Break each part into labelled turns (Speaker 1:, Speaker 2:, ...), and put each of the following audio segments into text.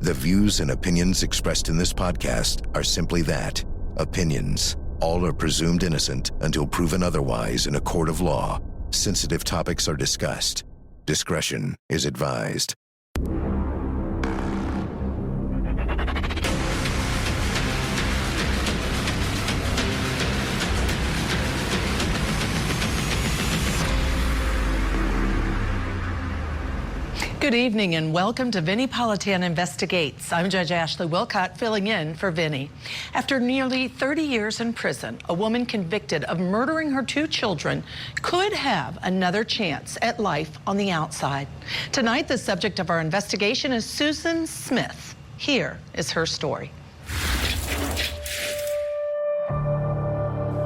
Speaker 1: The views and opinions expressed in this podcast are simply that, opinions. All are presumed innocent until proven otherwise in a court of law. Sensitive topics are discussed. Discretion is advised.
Speaker 2: Good evening and welcome to Vinnie Politan Investigates. I'm Judge Ashley Willcott, filling in for Vinnie. After nearly 30 years in prison, a woman convicted of murdering her 2 children could have another chance at life on the outside. Tonight, the subject of our investigation is Susan Smith. Here is her story.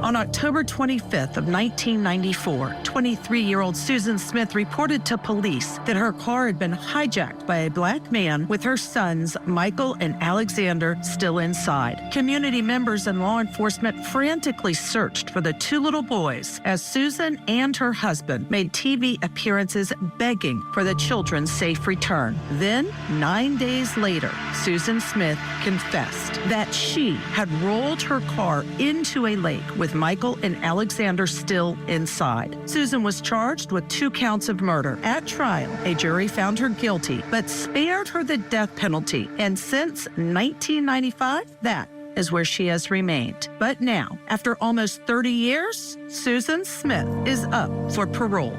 Speaker 2: On October 25th of 1994, 23-year-old Susan Smith reported to police that her car had been hijacked by a black man with her sons, Michael and Alexander, still inside. Community members and law enforcement frantically searched for the 2 little boys as Susan and her husband made TV appearances begging for the children's safe return. Then, 9 days later, Susan Smith confessed that she had rolled her car into a lake with Michael and Alexander still inside. Susan was charged with 2 counts of murder. At trial, a jury found her guilty, but spared her the death penalty. And since 1995, that is where she has remained. But now, after almost 30 years, Susan Smith is up for parole.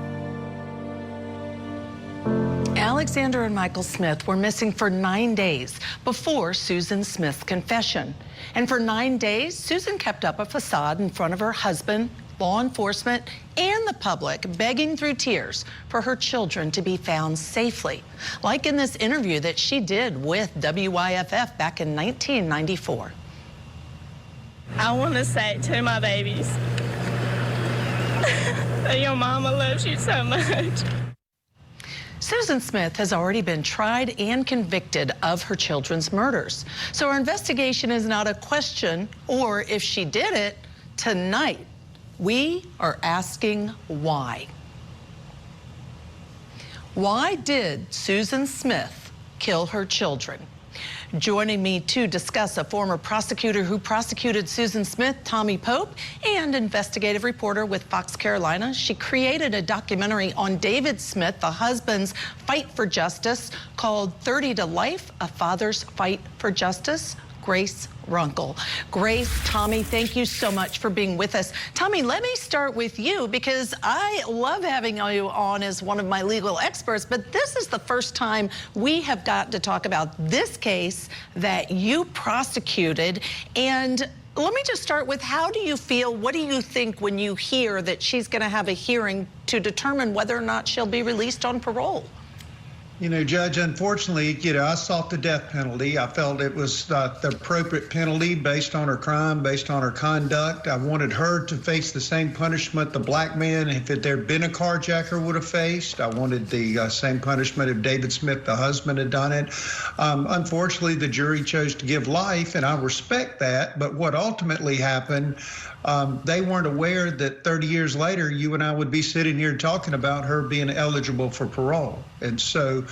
Speaker 2: Alexander and Michael Smith were missing for 9 days before Susan Smith's confession. And for 9 days, Susan kept up a facade in front of her husband, law enforcement, and the public, begging through tears for her children to be found safely, like in this interview that she did with WYFF back in 1994.
Speaker 3: I want to say to my babies that your mama loves you so much.
Speaker 2: Susan Smith has already been tried and convicted of her children's murders. So our investigation is not a question or if she did it. Tonight, we are asking why. Why did Susan Smith kill her children? Joining me to discuss a former prosecutor who prosecuted Susan Smith, Tommy Pope, and investigative reporter with Fox Carolina. She created a documentary on David Smith, the husband's fight for justice, called 30 to Life, A Father's Fight for Justice. Grace Runkle. Grace, Tommy, thank you so much for being with us. Tommy, let me start with you because I love having you on as one of my legal experts, but this is the first time we have got to talk about this case that you prosecuted. And let me just start with, how do you feel, what do you think when you hear that she's going to have a hearing to determine whether or not she'll be released on parole?
Speaker 4: You know, Judge, unfortunately, I sought the death penalty. I felt it was the appropriate penalty based on her crime, based on her conduct. I wanted her to face the same punishment the black man, if there had been a carjacker, would have faced. I wanted the same punishment if David Smith, the husband, had done it. Unfortunately, the jury chose to give life, and I respect that. But what ultimately happened, they weren't aware that 30 years later, you and I would be sitting here talking about her being eligible for parole. And so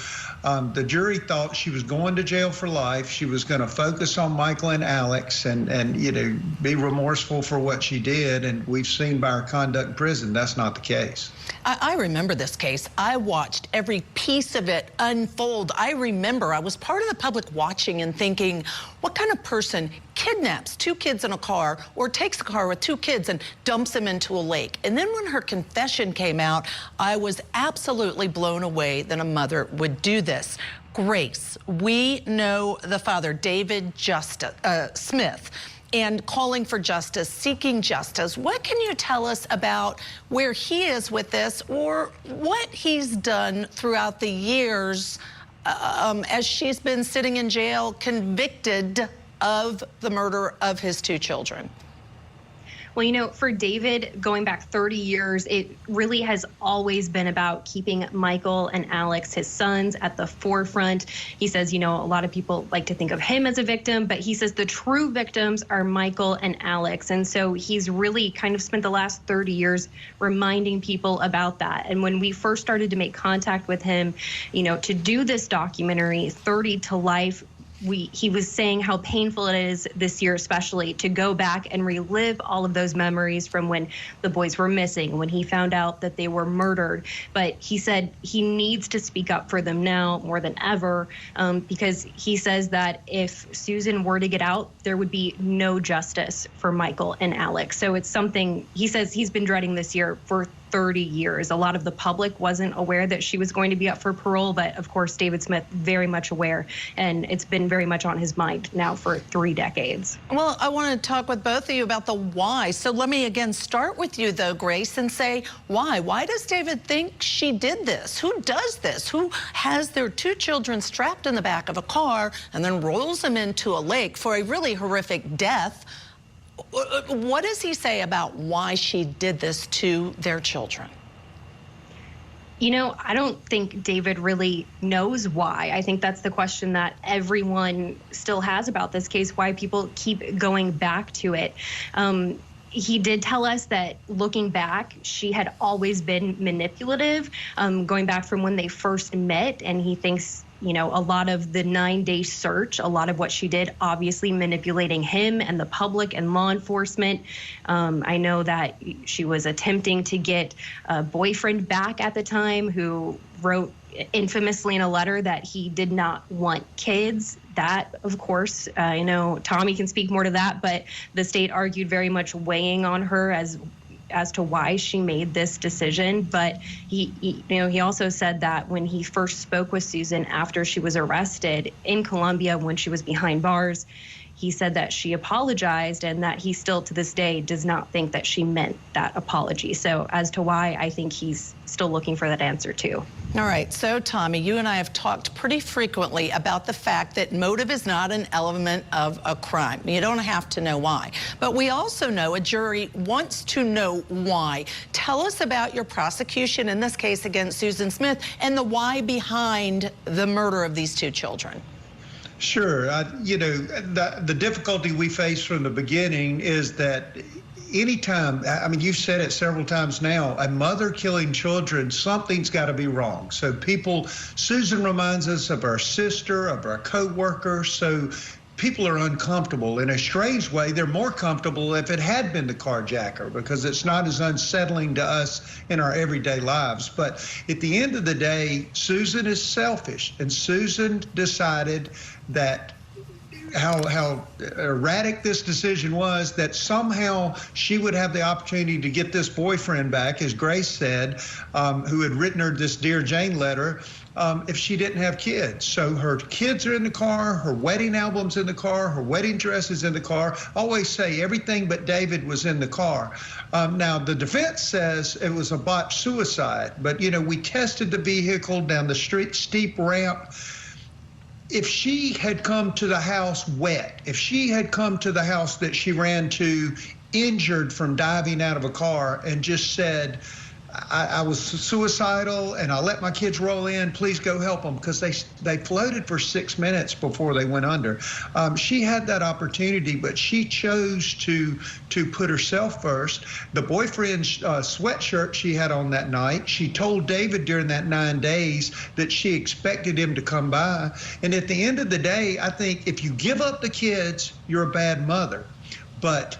Speaker 4: the jury thought she was going to jail for life. She was going to focus on Michael and Alex and you know, be remorseful for what she did. And we've seen by her conduct in prison, that's not the case.
Speaker 2: I remember this case. I watched every piece of it unfold. I remember I was part of the public watching and thinking, what kind of person kidnaps 2 kids in a car or takes a car with 2 kids and dumps them into a lake? And then when her confession came out, I was absolutely blown away that a mother would do this. Grace, we know the father, David Smith, and calling for justice, seeking justice. What can you tell us about where he is with this, or what he's done throughout the years as she's been sitting in jail convicted of the murder of his 2 children?
Speaker 5: Well, you know, for David, going back 30 years, it really has always been about keeping Michael and Alex, his sons, at the forefront. He says, you know, a lot of people like to think of him as a victim, but he says the true victims are Michael and Alex. And so he's really kind of spent the last 30 years reminding people about that. And when we first started to make contact with him, you know, to do this documentary, 30 to Life, he was saying how painful it is this year, especially to go back and relive all of those memories from when the boys were missing, when he found out that they were murdered. But he said he needs to speak up for them now more than ever, because he says that if Susan were to get out, there would be no justice for Michael and Alex. So it's something he says he's been dreading this year for 30 years. A lot of the public wasn't aware that she was going to be up for parole, but of course, David Smith very much aware, and it's been very much on his mind now for 3 decades.
Speaker 2: Well, I want to talk with both of you about the why. So let me again start with you though, Grace, and say why? Why does David think she did this? Who does this? Who has their 2 children strapped in the back of a car and then rolls them into a lake for a really horrific death? What does he say about why she did this to their children?
Speaker 5: You know, I don't think David really knows why. I think that's the question that everyone still has about this case, why people keep going back to it. He did tell us that looking back, she had always been manipulative, going back from when they first met, and he thinks, you know, a lot of the 9-day search, a lot of what she did, obviously manipulating him and the public and law enforcement. I know that she was attempting to get a boyfriend back at the time who wrote infamously in a letter that he did not want kids. That, of course, I know Tommy can speak more to that, but the state argued very much weighing on her as to why she made this decision. But he also said that when he first spoke with Susan after she was arrested in Colombia when she was behind bars, he said that she apologized and that he still to this day does not think that she meant that apology. So as to why, I think he's still looking for that answer too.
Speaker 2: All right, so Tommy, you and I have talked pretty frequently about the fact that motive is not an element of a crime. You don't have to know why. But we also know a jury wants to know why. Tell us about your prosecution in this case against Susan Smith and the why behind the murder of these 2 children.
Speaker 4: Sure. You know, the difficulty we face from the beginning is that anytime, I mean, you've said it several times now, a mother killing children, something's got to be wrong. So Susan reminds us of our sister, of our co-worker. So people are uncomfortable. In a strange way, they're more comfortable if it had been the carjacker, because it's not as unsettling to us in our everyday lives. But at the end of the day, Susan is selfish, and Susan decided that how erratic this decision was, that somehow she would have the opportunity to get this boyfriend back, as Grace said, who had written her this Dear Jane letter, if she didn't have kids. So her kids are in the car, her wedding album's in the car, her wedding dress is in the car. I always say everything but David was in the car. Now, the defense says it was a botched suicide, but, you know, we tested the vehicle down the steep ramp. If she had come to the house wet, if she had come to the house that she ran to injured from diving out of a car and just said, I was suicidal and I let my kids roll in, please go help them, because they floated for 6 minutes before they went under. She had that opportunity, but she chose to put herself first. The boyfriend's sweatshirt she had on that night, she told David during that 9 days that she expected him to come by. And at the end of the day, I think if you give up the kids, you're a bad mother. But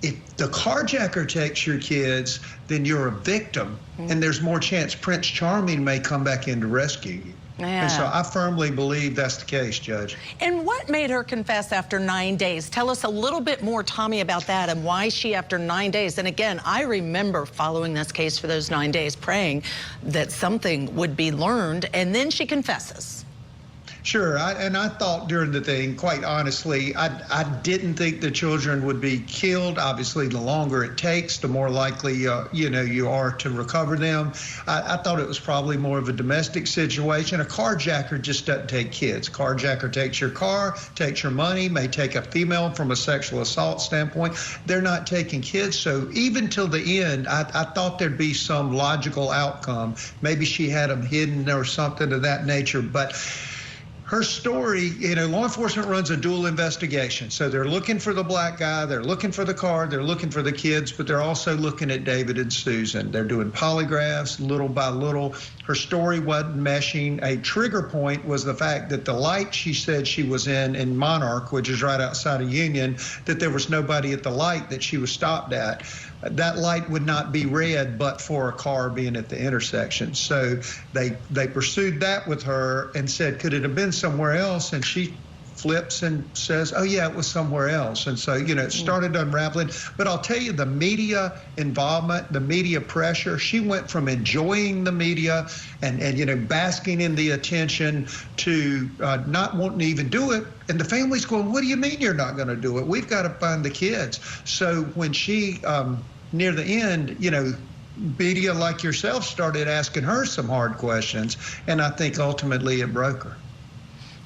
Speaker 4: if the carjacker takes your kids, then you're a victim, and there's more chance Prince Charming may come back in to rescue you. Yeah. And so I firmly believe that's the case, Judge.
Speaker 2: And what made her confess after 9 days? Tell us a little bit more, Tommy, about that and why she, after 9 days, and again, I remember following this case for those 9 days, praying that something would be learned, and then she confesses.
Speaker 4: Sure, I thought during the thing, quite honestly, I didn't think the children would be killed. Obviously, the longer it takes, the more likely you are to recover them. I thought it was probably more of a domestic situation. A carjacker just doesn't take kids. Carjacker takes your car, takes your money, may take a female from a sexual assault standpoint. They're not taking kids. So even till the end, I thought there'd be some logical outcome. Maybe she had them hidden or something of that nature, but her story, law enforcement runs a dual investigation. So they're looking for the black guy, they're looking for the car, they're looking for the kids, but they're also looking at David and Susan. They're doing polygraphs little by little. Her story wasn't meshing. A trigger point was the fact that the light she said she was in Monarch, which is right outside of Union, that there was nobody at the light that she was stopped at. That light would not be red but for a car being at the intersection. So they pursued that with her and said, could it have been somewhere else? And she flips and says, oh yeah, it was somewhere else. And so, it started unraveling. But I'll tell you, the media involvement, the media pressure, she went from enjoying the media and basking in the attention to not wanting to even do it. And the family's going, what do you mean you're not going to do it? We've got to find the kids. So when she, near the end, media like yourself started asking her some hard questions, and I think ultimately it broke her.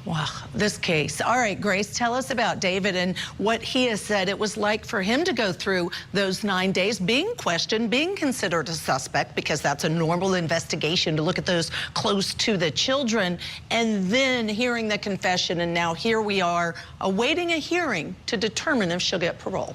Speaker 2: Wow, this case. All right, Grace, tell us about David and what he has said it was like for him to go through those 9 days, being questioned, being considered a suspect, because that's a normal investigation to look at those close to the children, and then hearing the confession, and now here we are awaiting a hearing to determine if she'll get parole.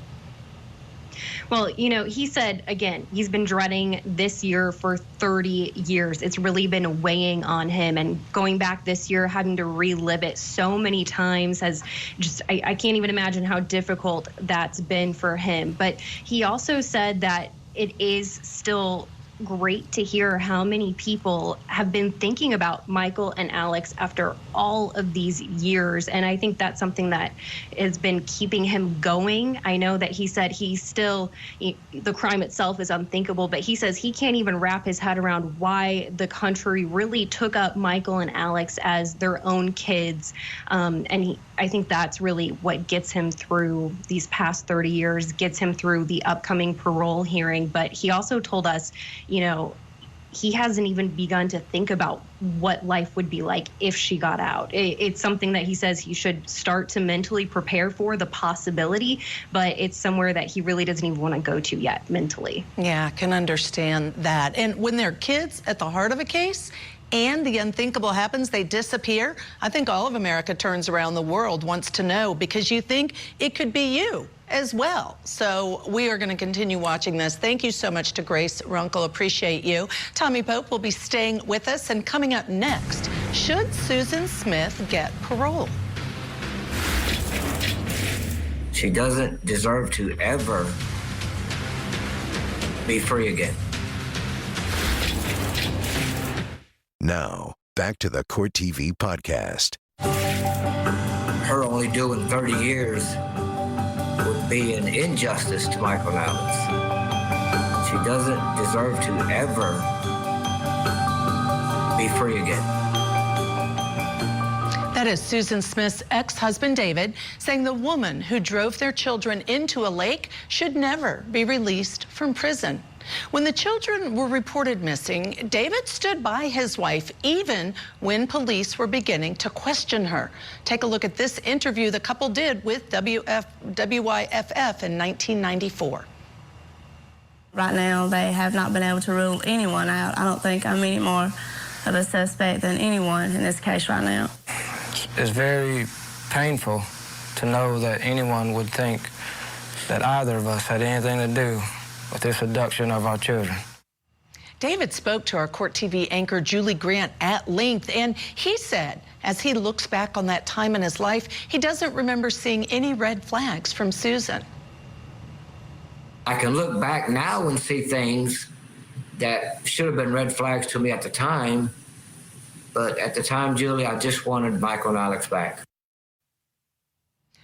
Speaker 5: Well, he said, again, he's been dreading this year for 30 years. It's really been weighing on him, and going back this year, having to relive it so many times has just, I can't even imagine how difficult that's been for him. But he also said that it is still great to hear how many people have been thinking about Michael and Alex after all of these years. And I think that's something that has been keeping him going. I know that he said the crime itself is unthinkable, but he says he can't even wrap his head around why the country really took up Michael and Alex as their own kids. I think that's really what gets him through these past 30 years, gets him through the upcoming parole hearing. But he also told us, he hasn't even begun to think about what life would be like if she got out. It's something that he says he should start to mentally prepare for, the possibility, but it's somewhere that he really doesn't even want to go to yet mentally.
Speaker 2: Yeah, I can understand that. And when there are kids at the heart of a case, and the unthinkable happens, they disappear, I think all of America turns around the world, wants to know, because you think it could be you as well. So we are going to continue watching this. Thank you so much to Grace Runkle. Appreciate you. Tommy Pope will be staying with us, and coming up next, should Susan Smith get parole?
Speaker 6: She doesn't deserve to ever be free again.
Speaker 1: Now, back to the Court TV podcast.
Speaker 6: Her only doing 30 years would be an injustice to Michael and Alex. She doesn't deserve to ever be free again.
Speaker 2: That is Susan Smith's ex-husband, David, saying the woman who drove their children into a lake should never be released from prison. When the children were reported missing, David stood by his wife even when police were beginning to question her. Take a look at this interview the couple did with WYFF in 1994.
Speaker 7: Right now, they have not been able to rule anyone out. I don't think I'm any more of a suspect than anyone in this case right now.
Speaker 8: It's very painful to know that anyone would think that either of us had anything to do with this abduction of our children.
Speaker 2: David spoke to our Court TV anchor Julie Grant at length, and he said as he looks back on that time in his life, he doesn't remember seeing any red flags from Susan.
Speaker 6: I can look back now and see things that should have been red flags to me at the time, but at the time, Julie, I just wanted Michael and Alex back.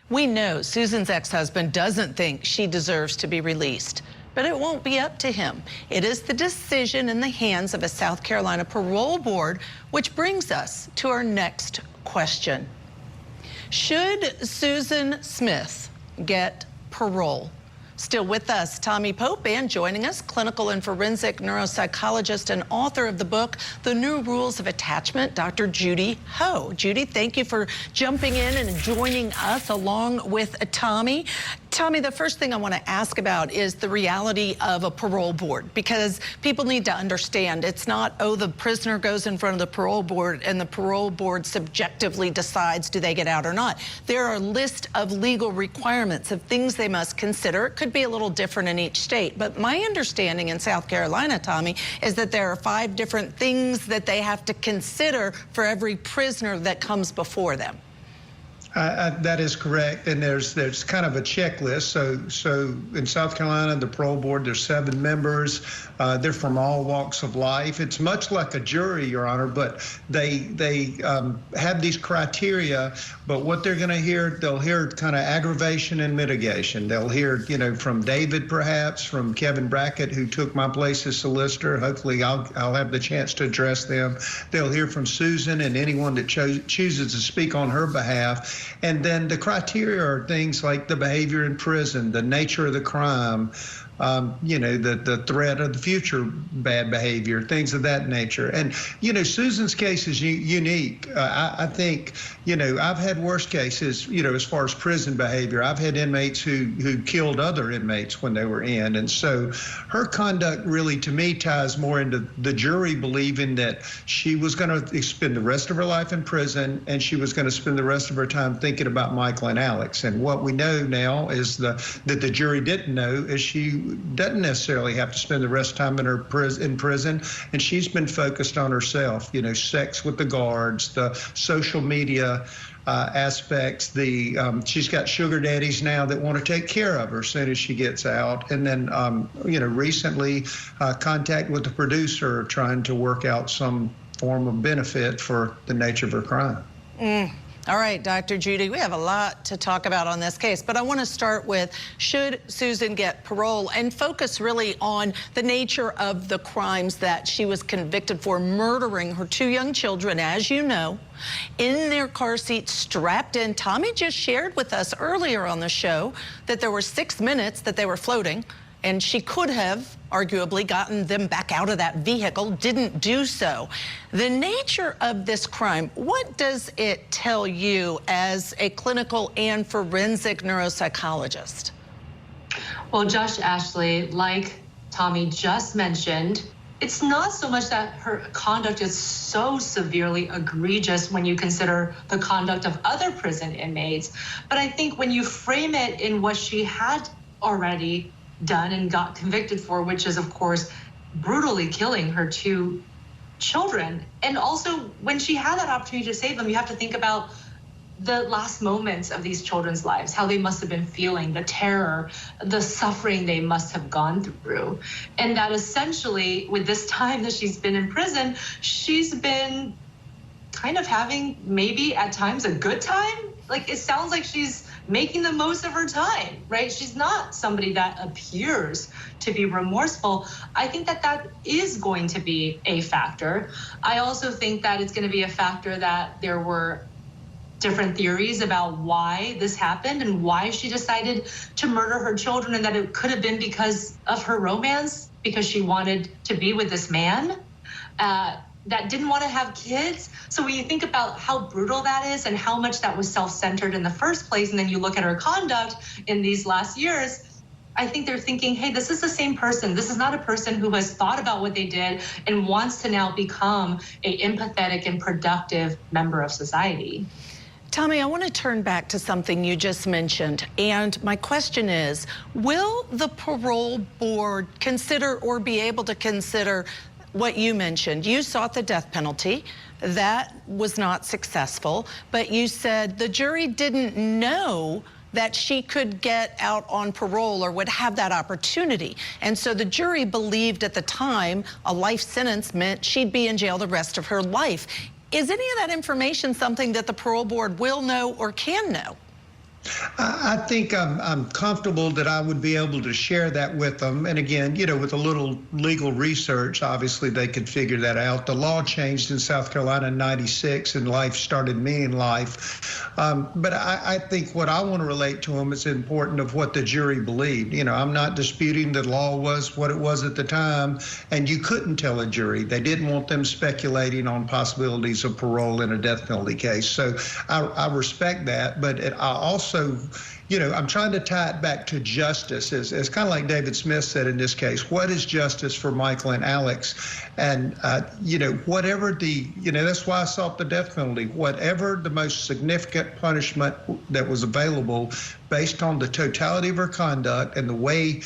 Speaker 2: We know Susan's ex-husband doesn't think she deserves to be released, but it won't be up to him. It is the decision in the hands of a South Carolina parole board, which brings us to our next question. Should Susan Smith get parole? Still with us, Tommy Pope, and joining us, clinical and forensic neuropsychologist and author of the book, The New Rules of Attachment, Dr. Judy Ho. Judy, thank you for jumping in and joining us along with Tommy. Tommy, the first thing I want to ask about is the reality of a parole board, because people need to understand it's not, oh, the prisoner goes in front of the parole board and the parole board subjectively decides do they get out or not. There are a list of legal requirements of things they must consider. It could be a little different in each state, but my understanding in South Carolina, Tommy, is that there are 5 different things that they have to consider for every prisoner that comes before them.
Speaker 4: That is correct, and there's kind of a checklist. So in South Carolina, the parole board, there's 7 members. They're from all walks of life. It's much like a jury, Your Honor, but they have these criteria. But what they're going to hear, they'll hear kind of aggravation and mitigation. They'll hear, from David, perhaps, from Kevin Brackett, who took my place as solicitor. Hopefully, I'll have the chance to address them. They'll hear from Susan and anyone that chooses to speak on her behalf. And then the criteria are things like the behavior in prison, the nature of the crime, the threat of the future bad behavior, things of that nature. And, Susan's case is unique. I think, I've had worse cases, as far as prison behavior. I've had inmates who killed other inmates when they were in. And so her conduct really, to me, ties more into the jury believing that she was going to spend the rest of her life in prison and she was going to spend the rest of her time thinking about Michael and Alex. And what we know now is that the jury didn't know is she doesn't necessarily have to spend the rest of time in prison, and she's been focused on herself, sex with the guards, the social media aspects, she's got sugar daddies now that want to take care of her as soon as she gets out, and then recently contact with the producer trying to work out some form of benefit for the nature of her crime.
Speaker 2: All right, Dr. Judy, we have a lot to talk about on this case, but I want to start with, should Susan get parole, and focus really on the nature of the crimes that she was convicted for, murdering her 2 young children, as you know, in their car seats, strapped in. Tommy just shared with us earlier on the show that there were 6 minutes that they were floating, and she could have arguably gotten them back out of that vehicle, didn't do so. The nature of this crime, what does it tell you as a clinical and forensic neuropsychologist?
Speaker 9: Well, Judge Ashley, like Tommy just mentioned, it's not so much that her conduct is so severely egregious when you consider the conduct of other prison inmates, but I think when you frame it in what she had already done and got convicted for, which is, of course, brutally killing her 2 children. And also, when she had that opportunity to save them, you have to think about the last moments of these children's lives, how they must have been feeling, the terror, the suffering they must have gone through. And that essentially, with this time that she's been in prison, she's been kind of having maybe at times a good time. Like, it sounds like she's making the most of her time, right? She's not somebody that appears to be remorseful. I think that is going to be a factor. I also think that it's going to be a factor that there were different theories about why this happened and why she decided to murder her children, and that it could have been because of her romance, because she wanted to be with this man that didn't want to have kids. So when you think about how brutal that is and how much that was self-centered in the first place, and then you look at her conduct in these last years, I think they're thinking, hey, this is the same person. This is not a person who has thought about what they did and wants to now become an empathetic and productive member of society.
Speaker 2: Tommy, I want to turn back to something you just mentioned, and my question is, will the parole board consider or be able to consider what you mentioned? You sought the death penalty. That was not successful, but you said the jury didn't know that she could get out on parole or would have that opportunity. And so the jury believed at the time a life sentence meant she'd be in jail the rest of her life. Is any of that information something that the parole board will know or can know?
Speaker 4: I think I'm comfortable that I would be able to share that with them. And again, with a little legal research, obviously they could figure that out. The law changed in South Carolina in '96 and life started meaning life. But I think what I want to relate to them is important of what the jury believed. I'm not disputing the law was what it was at the time, and you couldn't tell a jury. They didn't want them speculating on possibilities of parole in a death penalty case. So I respect that, but I also also, I'm trying to tie it back to justice, as kind of like David Smith said in this case. What is justice for Michael and Alex? And, whatever that's why I sought the death penalty. Whatever the most significant punishment that was available based on the totality of her conduct and the way,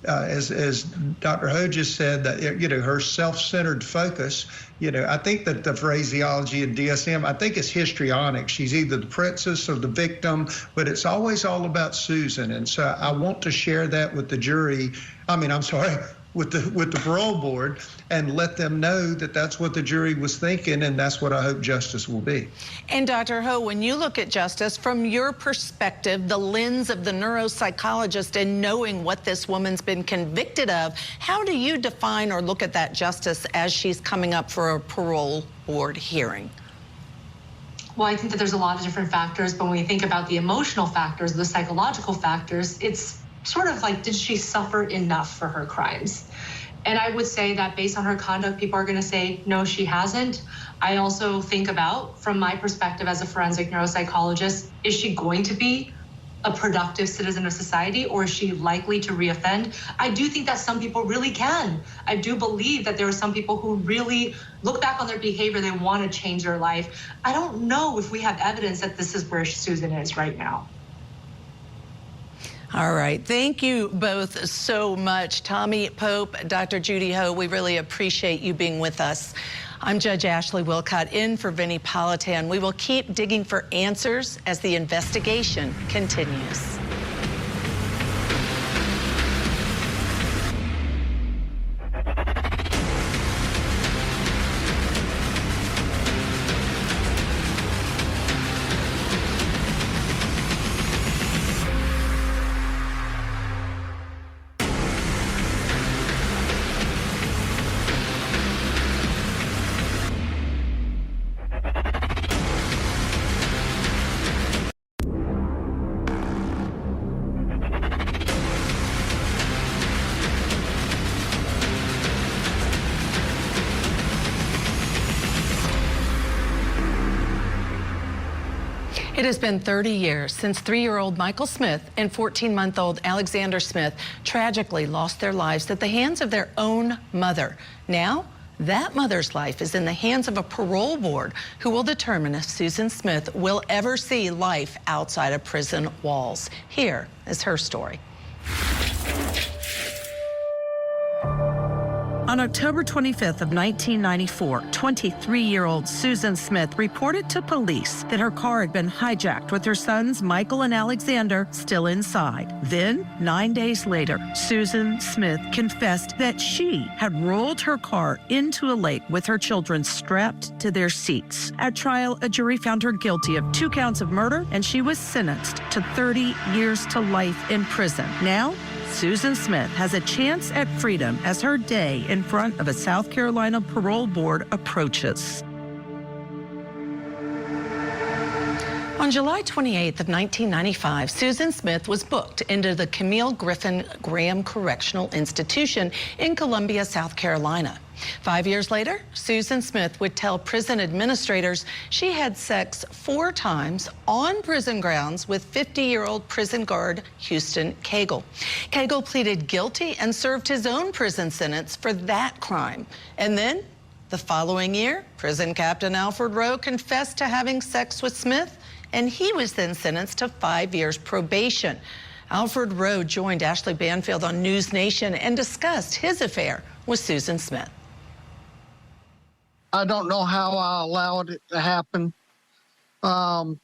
Speaker 4: as Dr. Ho just said, that, her self-centered focus, I think that the phraseology in DSM, I think it's histrionic. She's either the princess or the victim, but it's always all about Susan. And so I want to share that with the jury. With the parole board, and let them know that that's what the jury was thinking, and that's what I hope justice will be.
Speaker 2: And Dr. Ho, when you look at justice from your perspective, the lens of the neuropsychologist, and knowing what this woman's been convicted of, how do you define or look at that justice as she's coming up for a parole board hearing?
Speaker 9: Well, I think that there's a lot of different factors, but when we think about the emotional factors, the psychological factors, it's sort of like, did she suffer enough for her crimes? And I would say that based on her conduct, people are going to say, no, she hasn't. I also think about, from my perspective as a forensic neuropsychologist, is she going to be a productive citizen of society, or is she likely to reoffend? I do think that some people really can. I do believe that there are some people who really look back on their behavior, they want to change their life. I don't know if we have evidence that this is where Susan is right now.
Speaker 2: All right. Thank you both so much. Tommy Pope, Dr. Judy Ho, we really appreciate you being with us. I'm Judge Ashley Willcott, in for Vinnie Politan. We will keep digging for answers as the investigation continues. It has been 30 years since 3-year-old Michael Smith and 14-month-old Alexander Smith tragically lost their lives at the hands of their own mother. Now, that mother's life is in the hands of a parole board who will determine if Susan Smith will ever see life outside of prison walls. Here is her story. On October 25th of 1994, 23-year-old Susan Smith reported to police that her car had been hijacked with her sons Michael and Alexander still inside. Then, 9 days later, Susan Smith confessed that she had rolled her car into a lake with her children strapped to their seats. At trial, a jury found her guilty of 2 counts of murder, and she was sentenced to 30 years to life in prison. Now, Susan Smith has a chance at freedom as her day in front of a South Carolina parole board approaches. On July 28th of 1995, Susan Smith was booked into the Camille Griffin Graham Correctional Institution in Columbia, South Carolina. 5 years later, Susan Smith would tell prison administrators she had sex 4 times on prison grounds with 50-year-old prison guard Houston Cagle. Cagle pleaded guilty and served his own prison sentence for that crime. And then, the following year, prison captain Alfred Rowe confessed to having sex with Smith, and he was then sentenced to 5 years probation. Alfred Rowe joined Ashley Banfield on News Nation and discussed his affair with Susan Smith.
Speaker 10: I don't know how I allowed it to happen. I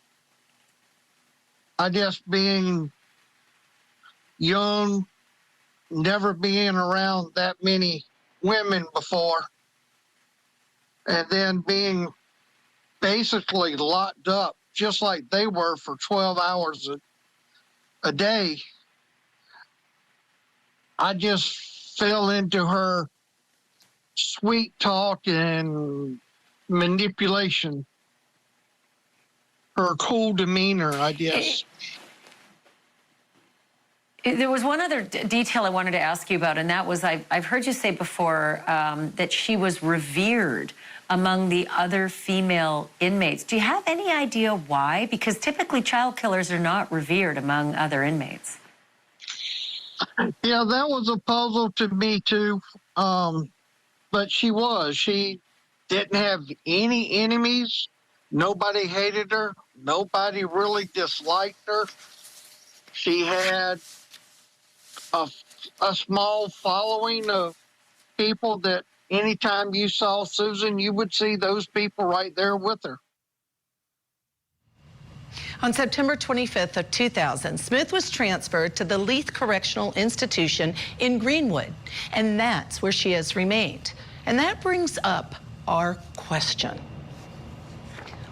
Speaker 10: guess being young, never being around that many women before, and then being basically locked up just like they were for 12 hours a day, I just fell into her sweet talk and manipulation, her cool demeanor, I guess.
Speaker 11: There was one other detail I wanted to ask you about, and that was I've heard you say before that she was revered among the other female inmates. Do you have any idea why? Because typically child killers are not revered among other inmates.
Speaker 10: Yeah, that was a puzzle to me too. But she didn't have any enemies. Nobody hated her. Nobody really disliked her. She had a small following of people that anytime you saw Susan, you would see those people right there with her.
Speaker 2: On September 25th of 2000, Smith was transferred to the Leith Correctional Institution in Greenwood, and that's where she has remained. And that brings up our question.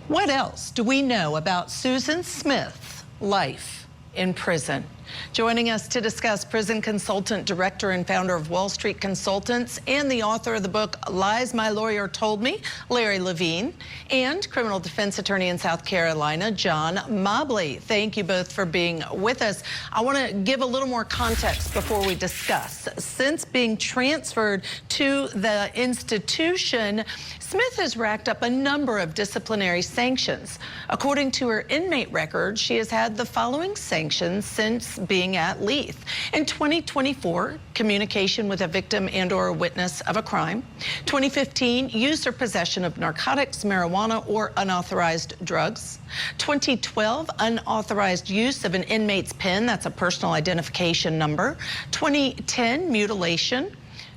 Speaker 2: What else do we know about Susan Smith's life in prison? Joining us to discuss, prison consultant, director, and founder of Wall Street Consultants, and the author of the book Lies My Lawyer Told Me, Larry Levine, and criminal defense attorney in South Carolina, John Mobley. Thank you both for being with us. I want to give a little more context before we discuss. Since being transferred to the institution, Smith has racked up a number of disciplinary sanctions. According to her inmate record, she has had the following sanctions since being at Leith. In 2024, communication with a victim and or a witness of a crime. 2015, use or possession of narcotics, marijuana, or unauthorized drugs. 2012, unauthorized use of an inmate's PIN, that's a personal identification number. 2010, mutilation.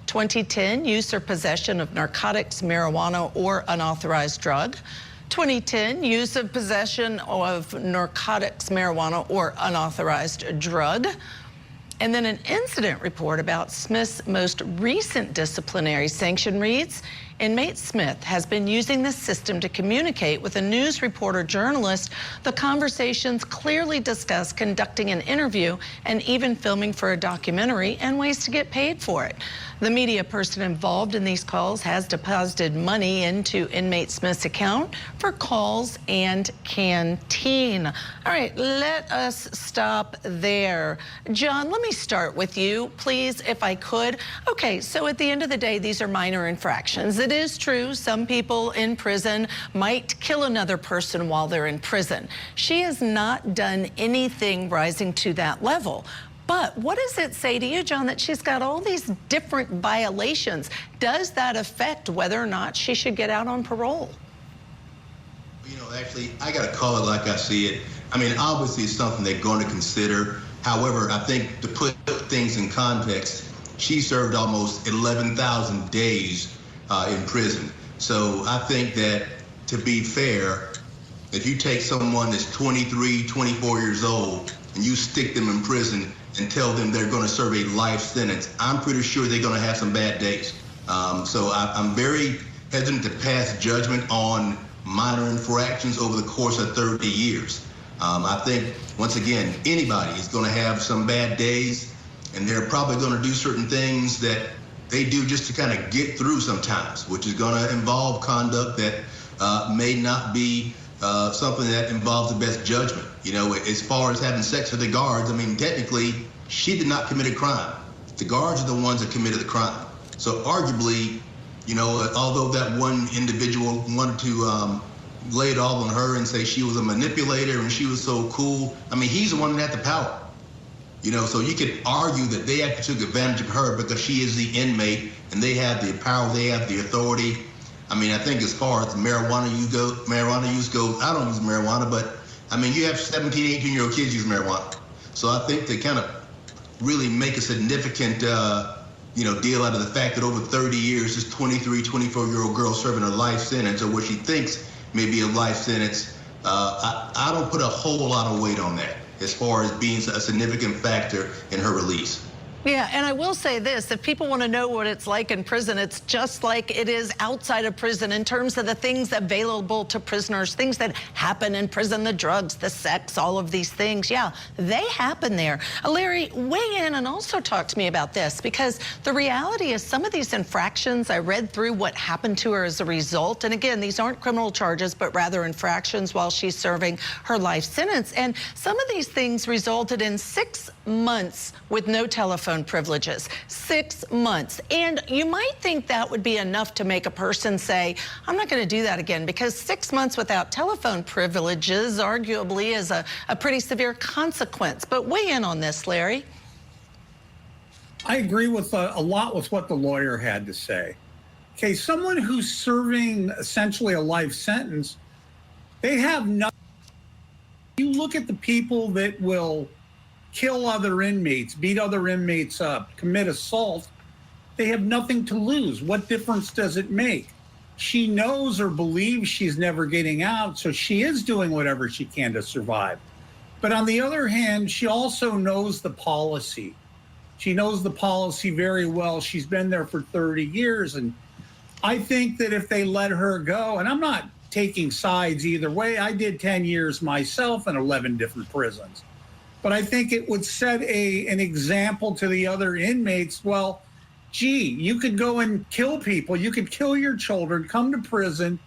Speaker 2: 2010, use or possession of narcotics, marijuana, or unauthorized drug. 2010, use of possession of narcotics, marijuana, or unauthorized drug. And then an incident report about Smith's most recent disciplinary sanction reads, inmate Smith has been using this system to communicate with a news reporter journalist. The conversations clearly discuss conducting an interview and even filming for a documentary and ways to get paid for it. The media person involved in these calls has deposited money into inmate Smith's account for calls and canteen. All right, let us stop there. John, let me start with you, please, if I could. Okay, so at the end of the day, these are minor infractions. It is true some people in prison might kill another person while they're in prison. She has not done anything rising to that level. But what does it say to you, John, that she's got all these different violations? Does that affect whether or not she should get out on parole?
Speaker 12: You know, actually, I got to call it like I see it. I mean, obviously, it's something they're going to consider. However, I think to put things in context, she served almost 11,000 days in prison. So I think that, to be fair, if you take someone that's 23, 24 years old and you stick them in prison and tell them they're going to serve a life sentence, I'm pretty sure they're going to have some bad days. So I'm very hesitant to pass judgment on minor infractions over the course of 30 years. I think, once again, anybody is going to have some bad days, and they're probably going to do certain things that they do just to kind of get through sometimes, which is going to involve conduct that may not be something that involves the best judgment. You know, as far as having sex with the guards, I mean, technically, she did not commit a crime. The guards are the ones that committed the crime. So arguably, you know, although that one individual wanted to lay it all on her and say she was a manipulator and she was so cool, I mean, he's the one that had the power. You know, so you could argue that they actually took advantage of her because she is the inmate and they have the power, they have the authority. I mean, I think as far as marijuana use goes, I don't use marijuana, but I mean, you have 17, 18-year-old kids use marijuana. So I think they kind of really make a significant, you know, deal out of the fact that over 30 years, this 23, 24-year-old girl serving a life sentence, or what she thinks may be a life sentence. I don't put a whole lot of weight on that as far as being a significant factor in her release.
Speaker 2: Yeah, and I will say this, if people want to know what it's like in prison, it's just like it is outside of prison in terms of the things available to prisoners, things that happen in prison, the drugs, the sex, all of these things. Yeah, they happen there. Larry, weigh in and also talk to me about this, because the reality is some of these infractions, I read through what happened to her as a result. And again, these aren't criminal charges, but rather infractions while she's serving her life sentence. And some of these things resulted in 6 months with no telephone telephone privileges. 6 months. And you might think that would be enough to make a person say, I'm not going to do that again, because 6 months without telephone privileges arguably is a pretty severe consequence. But weigh in on this, Larry.
Speaker 13: I agree with a lot with what the lawyer had to say. Okay, someone who's serving essentially a life sentence, they have nothing. You look at the people that will kill other inmates, beat other inmates up, commit assault, they have nothing to lose. What difference does it make? She knows or believes she's never getting out, so she is doing whatever she can to survive. But on the other hand, she also knows the policy. She knows the policy very well. She's been there for 30 years. And I think that if they let her go, and I'm not taking sides either way, I did 10 years myself in 11 different prisons. But I think it would set an example to the other inmates. Well, gee, you could go and kill people. You could kill your children, come to prison,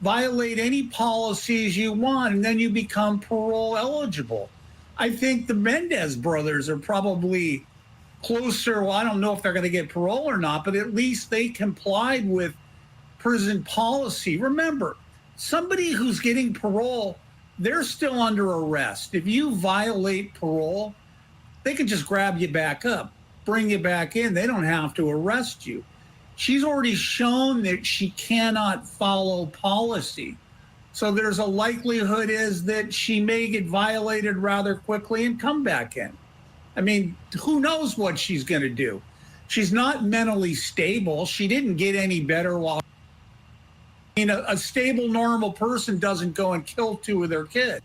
Speaker 13: violate any policies you want, and then you become parole eligible. I think the Mendez brothers are probably closer. Well, I don't know if they're going to get parole or not, but at least they complied with prison policy. Remember, somebody who's getting parole, they're still under arrest. If you violate parole, they can just grab you back up, bring you back in. They don't have to arrest you. She's already shown that she cannot follow policy. So there's a likelihood is that she may get violated rather quickly and come back in. I mean, who knows what she's going to do? She's not mentally stable. She didn't get any better while. I mean, a stable, normal person doesn't go and kill two of their kids.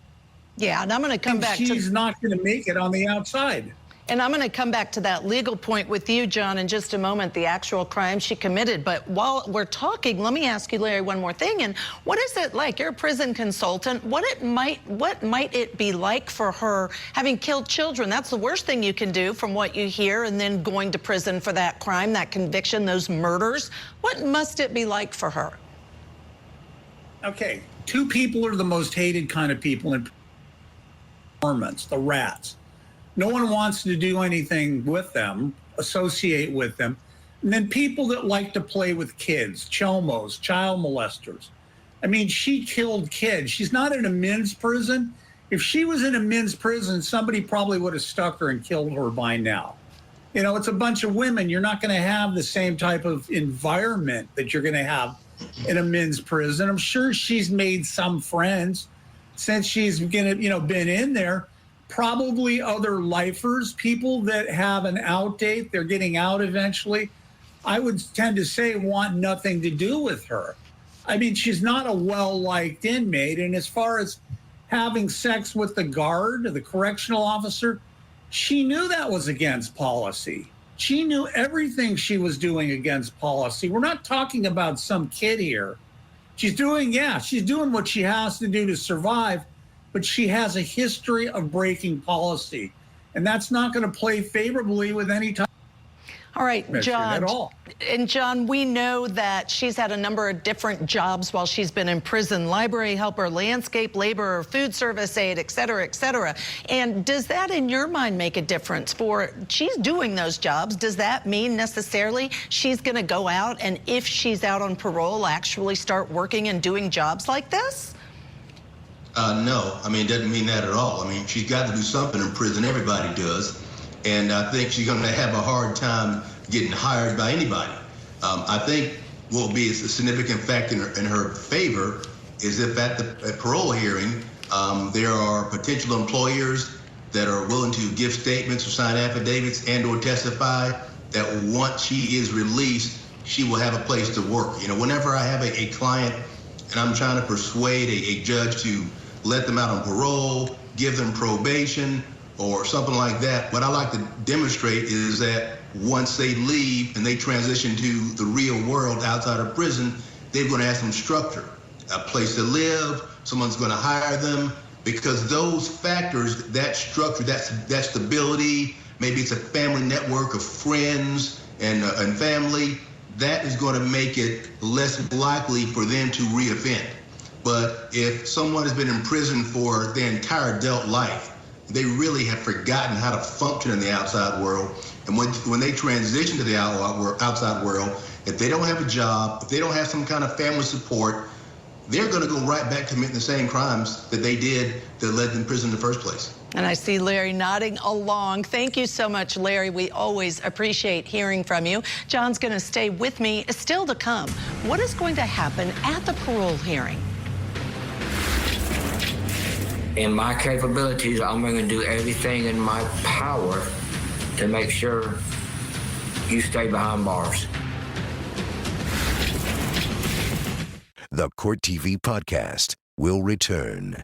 Speaker 2: Yeah, and I'm going to come back to...
Speaker 13: She's not going to make it on the outside.
Speaker 2: And I'm going to come back to that legal point with you, John, in just a moment, the actual crime she committed. But while we're talking, let me ask you, Larry, one more thing. And what is it like? You're a prison consultant. What might it be like for her having killed children? That's the worst thing you can do from what you hear, and then going to prison for that crime, that conviction, those murders. What must it be like for her?
Speaker 13: Okay, two people are the most hated kind of people in performance, the rats. No one wants to do anything with them, associate with them. And then people that like to play with kids, chomos, child molesters. I mean, she killed kids. She's not in a men's prison. If she was in a men's prison, somebody probably would have stuck her and killed her by now. You know, it's a bunch of women. You're not going to have the same type of environment that you're going to have in a men's prison. I'm sure she's made some friends since she's been in there. Probably other lifers, people that have an out date, they're getting out eventually, I would tend to say want nothing to do with her. I mean, she's not a well-liked inmate. And as far as having sex with the guard, the correctional officer, she knew that was against policy. She knew everything she was doing against policy. We're not talking about some kid here. She's doing what she has to do to survive, but she has a history of breaking policy. And that's not going to play favorably with any type.
Speaker 2: All right, John.
Speaker 13: At all.
Speaker 2: And John, we know that she's had a number of different jobs while she's been in prison: library helper, landscape laborer, food service aide, et cetera, et cetera. And does that, in your mind, make a difference for she's doing those jobs? Does that mean necessarily she's going to go out and, if she's out on parole, actually start working and doing jobs like this?
Speaker 12: No, I mean, it doesn't mean that at all. I mean, she's got to do something in prison. Everybody does. And I think she's going to have a hard time getting hired by anybody. I think what will be a significant factor in her favor is if at the parole hearing, there are potential employers that are willing to give statements or sign affidavits and or testify that once she is released, she will have a place to work. You know, whenever I have a client and I'm trying to persuade a judge to let them out on parole, give them probation, or something like that, what I like to demonstrate is that once they leave and they transition to the real world outside of prison, they're going to have some structure, a place to live, someone's going to hire them, because those factors, that structure, that stability, maybe it's a family network of friends and family, that is going to make it less likely for them to reoffend. But if someone has been in prison for their entire adult life, They really have forgotten how to function in the outside world. And when they transition to the outside world, if they don't have a job, if they don't have some kind of family support, they're going to go right back committing the same crimes that they did that led them to prison in the first place.
Speaker 2: And I see Larry nodding along. Thank you so much, Larry. We always appreciate hearing from you. John's going to stay with me. Still to come, what is going to happen at the parole hearing?
Speaker 6: In my capabilities, I'm going to do everything in my power to make sure you stay behind bars.
Speaker 1: The Court TV podcast will return.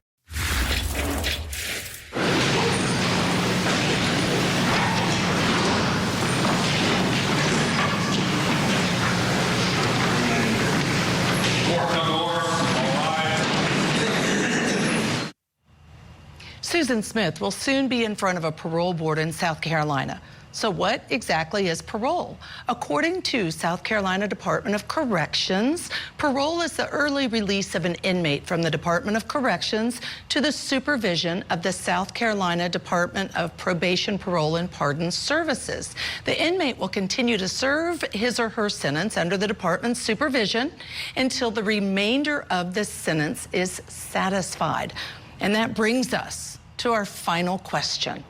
Speaker 2: Susan Smith will soon be in front of a parole board in South Carolina. So what exactly is parole? According to South Carolina Department of Corrections, parole is the early release of an inmate from the Department of Corrections to the supervision of the South Carolina Department of Probation, Parole, and Pardon Services. The inmate will continue to serve his or her sentence under the department's supervision until the remainder of the sentence is satisfied. And that brings us to our final question.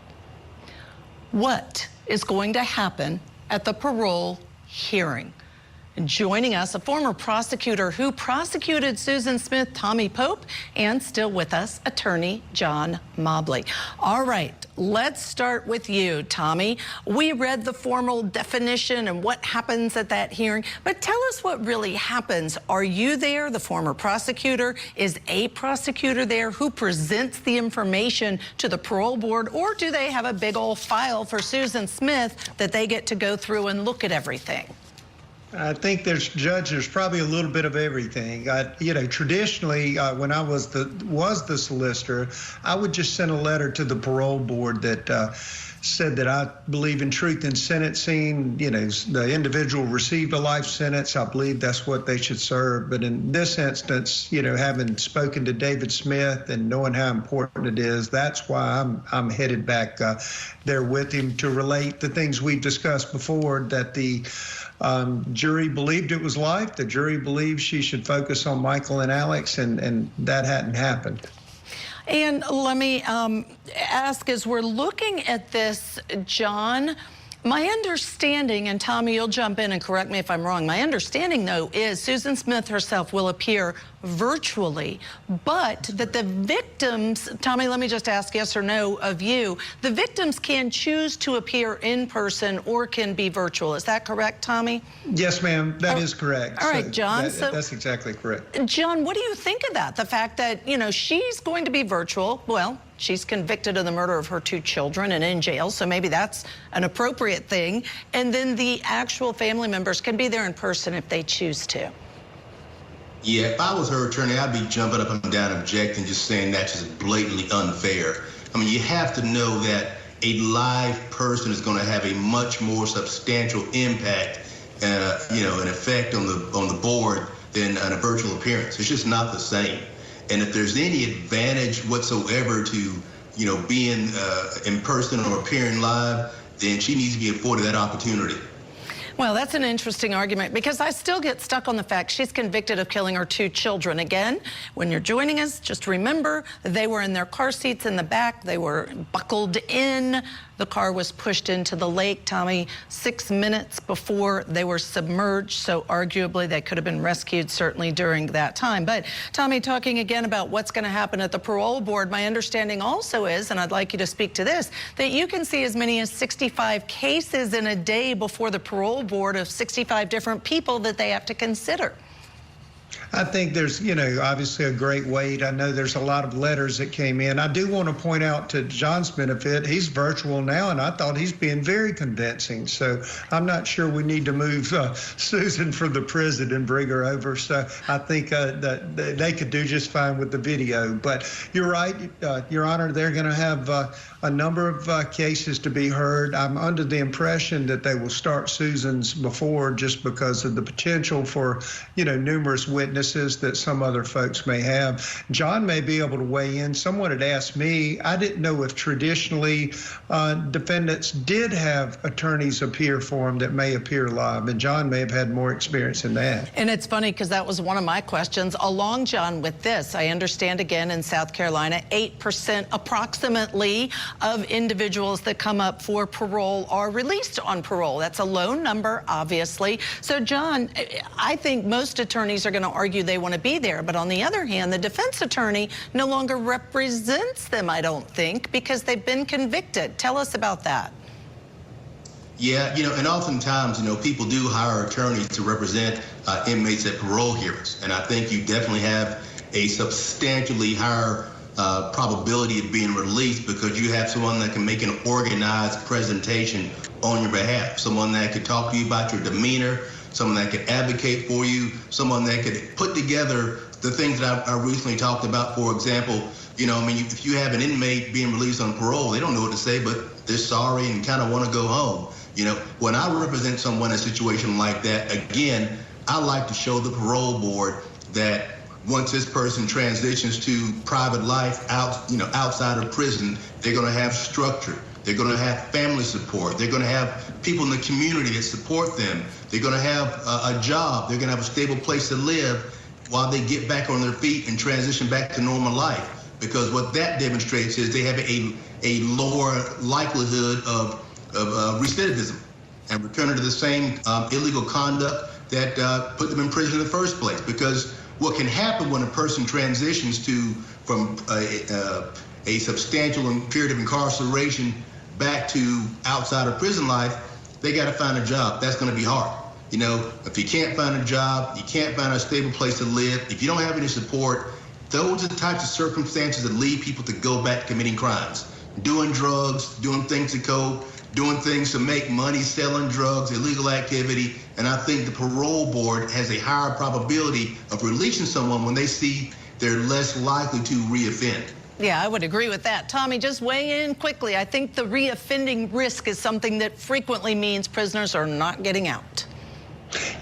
Speaker 2: What is going to happen at the parole hearing? And joining us, a former prosecutor who prosecuted Susan Smith, Tommy Pope, and still with us, attorney John Mobley. All right, let's start with you, Tommy. We read the formal definition and what happens at that hearing, but tell us what really happens. Are you there, the former prosecutor? Is a prosecutor there who presents the information to the parole board, or do they have a big old file for Susan Smith that they get to go through and look at everything?
Speaker 4: I think there's probably a little bit of everything. Traditionally, when I was the solicitor, I would just send a letter to the parole board that said that I believe in truth in sentencing. The individual received a life sentence. I believe that's what they should serve. But in this instance, having spoken to David Smith and knowing how important it is, that's why I'm headed back there with him to relate the things we've discussed before, that the jury believed it was life. The jury believed she should focus on Michael and Alex, and that hadn't happened.
Speaker 2: And let me ask, as we're looking at this, John, my understanding, and Tommy, you'll jump in and correct me if I'm wrong, my understanding, though, is Susan Smith herself will appear virtually, but that the victims, Tommy, let me just ask yes or no of you, the victims can choose to appear in person or can be virtual. Is that correct, Tommy?
Speaker 4: Yes, ma'am, that is correct.
Speaker 2: All right, John.
Speaker 4: That's exactly correct.
Speaker 2: John, what do you think of that? The fact that, she's going to be virtual, well, she's convicted of the murder of her 2 children and in jail, so maybe that's an appropriate thing. And then the actual family members can be there in person if they choose to.
Speaker 12: Yeah, if I was her attorney, I'd be jumping up and down objecting, just saying that's just blatantly unfair. I mean, you have to know that a live person is going to have a much more substantial impact and an effect on the board than a virtual appearance. It's just not the same. And if there's any advantage whatsoever to, being in person or appearing live, then she needs to be afforded that opportunity.
Speaker 2: Well, that's an interesting argument, because I still get stuck on the fact she's convicted of killing her 2 children. Again, when you're joining us, just remember they were in their car seats in the back. They were buckled in. The car was pushed into the lake, Tommy, 6 minutes before they were submerged. So arguably they could have been rescued certainly during that time. But Tommy, talking again about what's going to happen at the parole board, my understanding also is, and I'd like you to speak to this, that you can see as many as 65 cases in a day before the parole board of 65 different people that they have to consider.
Speaker 4: I think there's, obviously a great wait. I know there's a lot of letters that came in. I do want to point out, to John's benefit, he's virtual now, and I thought he's being very convincing. So I'm not sure we need to move Susan from the prison and bring her over. So I think that they could do just fine with the video. But you're right, Your Honor, they're going to have a number of cases to be heard. I'm under the impression that they will start Susan's before, just because of the potential for, numerous witnesses witnesses that some other folks may have. John may be able to weigh in. Someone had asked me, I didn't know if traditionally defendants did have attorneys appear for them that may appear live, and John may have had more experience in that.
Speaker 2: And it's funny because that was one of my questions along, John, with this. I understand, again, in South Carolina, 8% approximately of individuals that come up for parole are released on parole. That's a low number, obviously. So, John, I think most attorneys are going to argue they want to be there. But on the other hand, the defense attorney no longer represents them, I don't think, because they've been convicted. Tell us about that.
Speaker 12: Yeah, and oftentimes, people do hire attorneys to represent inmates at parole hearings. And I think you definitely have a substantially higher probability of being released because you have someone that can make an organized presentation on your behalf, someone that could talk to you about your demeanor, someone that could advocate for you, someone that could put together the things that I recently talked about. For example, if you have an inmate being released on parole, they don't know what to say, but they're sorry and kind of want to go home. When I represent someone in a situation like that, again, I like to show the parole board that once this person transitions to private life outside of prison, they're going to have structure. They're going to have family support. They're going to have people in the community that support them. They're going to have a job. They're going to have a stable place to live while they get back on their feet and transition back to normal life. Because what that demonstrates is they have a lower likelihood of recidivism and returning to the same illegal conduct that put them in prison in the first place. Because what can happen when a person transitions from a substantial period of incarceration back to outside of prison life, they got to find a job. That's going to be hard. If you can't find a job, you can't find a stable place to live, if you don't have any support, those are the types of circumstances that lead people to go back committing crimes, doing drugs, doing things to cope, doing things to make money, selling drugs, illegal activity. And I think the parole board has a higher probability of releasing someone when they see they're less likely to reoffend.
Speaker 2: Yeah, I would agree with that. Tommy, just weigh in quickly. I think the reoffending risk is something that frequently means prisoners are not getting out.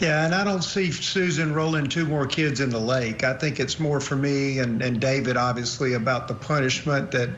Speaker 4: Yeah, and I don't see Susan rolling 2 more kids in the lake. I think it's more for me and David, obviously, about the punishment that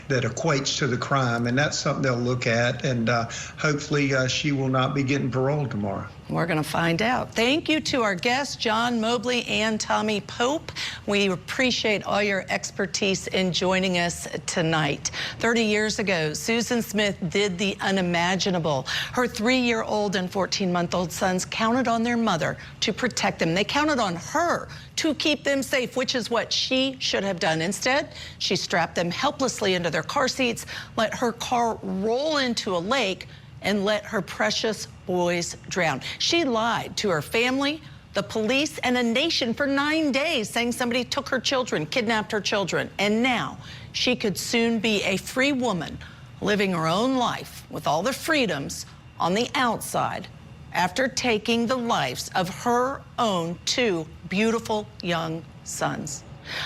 Speaker 4: equates to the crime, and that's something they'll look at, and hopefully she will not be getting paroled tomorrow.
Speaker 2: We're going to find out. Thank you to our guests, John Mobley and Tommy Pope. We appreciate all your expertise in joining us tonight. 30 years ago, Susan Smith did the unimaginable. Her 3-year-old and 14-month-old sons counted on their mother to protect them. They counted on her to keep them safe, which is what she should have done. Instead, she strapped them helplessly into their car seats, let her car roll into a lake, and let her precious boys drown. She lied to her family, the police, and a nation for 9 days, saying somebody took her children, kidnapped her children. And now she could soon be a free woman living her own life with all the freedoms on the outside after taking the lives of her own 2 beautiful young sons.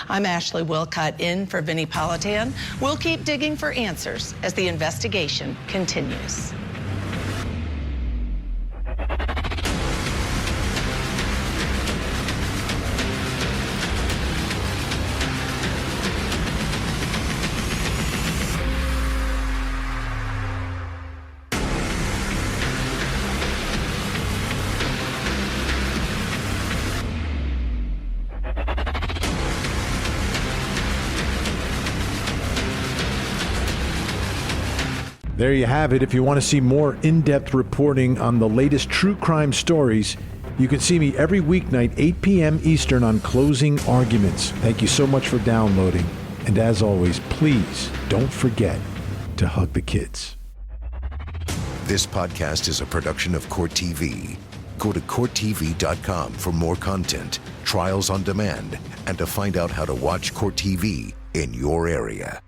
Speaker 2: I'm Ashley Willcott in for Vinnie Politan. We'll keep digging for answers as the investigation continues.
Speaker 14: There you have it. If you want to see more in-depth reporting on the latest true crime stories, you can see me every weeknight, 8 p.m. Eastern on Closing Arguments. Thank you so much for downloading. And as always, please don't forget to hug the kids.
Speaker 1: This podcast is a production of Court TV. Go to CourtTV.com for more content, trials on demand, and to find out how to watch Court TV in your area.